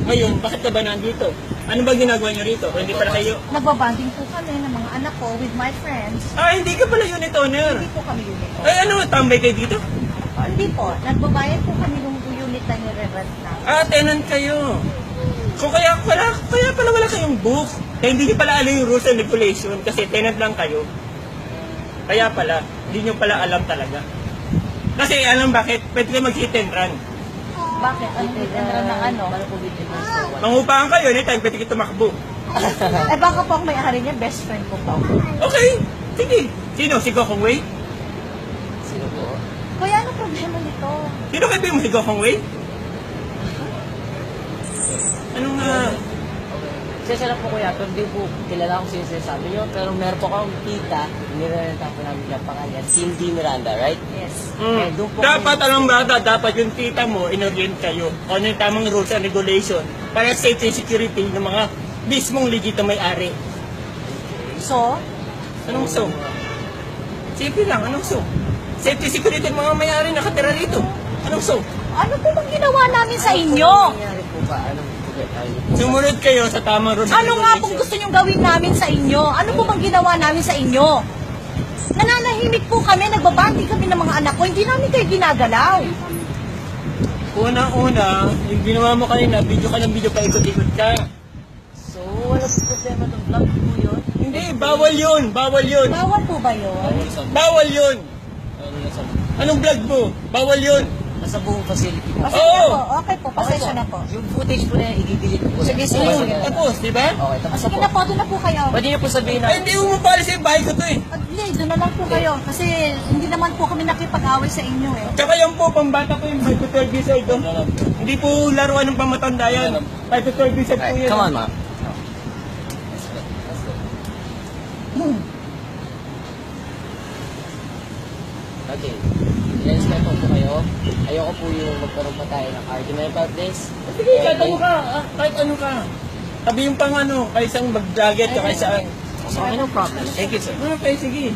Ngayon, bakit ka ba nandito? Ano ba ginagawa niyo rito? Kung hindi pala kayo... Nagbabanding po kami ng mga anak ko with my friends. Ah, hindi ka pala unit owner. Hindi po kami unit. Ay, ano, tambay kayo dito? Hindi po. Nagbabayad po kami ng unit na nire-rent na. Ah, tenant kayo. So kaya pala wala kayong book. Kaya hindi niyo pala alam yung rules and regulation kasi tenant lang kayo. Kaya pala, hindi niyo pala alam talaga. Kasi alam bakit? Pwede kayo mag-hit and run. Bakit? Ano ng ano? Mangupahan kayo, anytime pwede kayo tumakbo. Eh baka po ang may-ari niya, best friend ko po. Okay, sige. Sino? Si Gokong Wei? Sino po? Kuya, ano problema nito? Sino kayo yung si Gokong Wei? Anong Sesa lang po kuya, pero di po kilala ko sino sinasabi nyo. Pero meron po akong tita, nirerenta po namin yung pangalan, Cindy Miranda, right? Yes. Eh, doon po dapat alam bata, dapat yung tita mo, inorient kayo. Kung ano yung tamang rules and regulation para safety and security ng mga mismong legit na may-ari. So, Anong so? Simple lang, anong so? Safety security ng mga may-ari nakatira rito. Anong so? ano po bang ginawa namin sa inyo? nangyari po ba? Anong Sumunod kayo sa tamang rules and Ano nga pong regulation. gusto nyong gawin namin sa inyo? Ano po bang ginawa namin sa inyo? Nananahimik po kami, nagbabanding kami ng mga anak ko, hindi namin kayo ginagalaw. Unang-una, yung ginawa mo kanina, video ka ng video, paikot-ikot ka. So, wala po problema ng vlog po yun? Hindi, bawal yun, bawal yun. Bawal po ba yun? Bawal yun. Anong vlog mo? Bawal yun. Nasa buong facility po. Pasensya Oo. po, okay po, pasensya na po. Yung footage po na yan, i-delete po. Sige, sige, Ayun, sige. tapos, di ba? Okay, tapos na Sige po. na po, doon na po kayo. Pwede niyo po sabihin na, Ay, hindi mo mapalis yung bahay ko to eh. Hindi, doon na lang po kayo. Kasi hindi naman po kami nakipag-away sa inyo eh. Tsaka yan po, pambata po yung 5 to 12 years old. oh. Hindi po laruan ng pamatanda yan. 5 to 12 years old po yan. come on, ma. Okay. I-respeto po kayo. Ayoko po yung magkaroon pa tayo ng argument about this. Sige, kahit ano ka. Kahit ano ka. Sabi yung pang ano, kaysang mag-jacket ka kaysa... Okay, no problem. Thank you, sir. Okay, sige.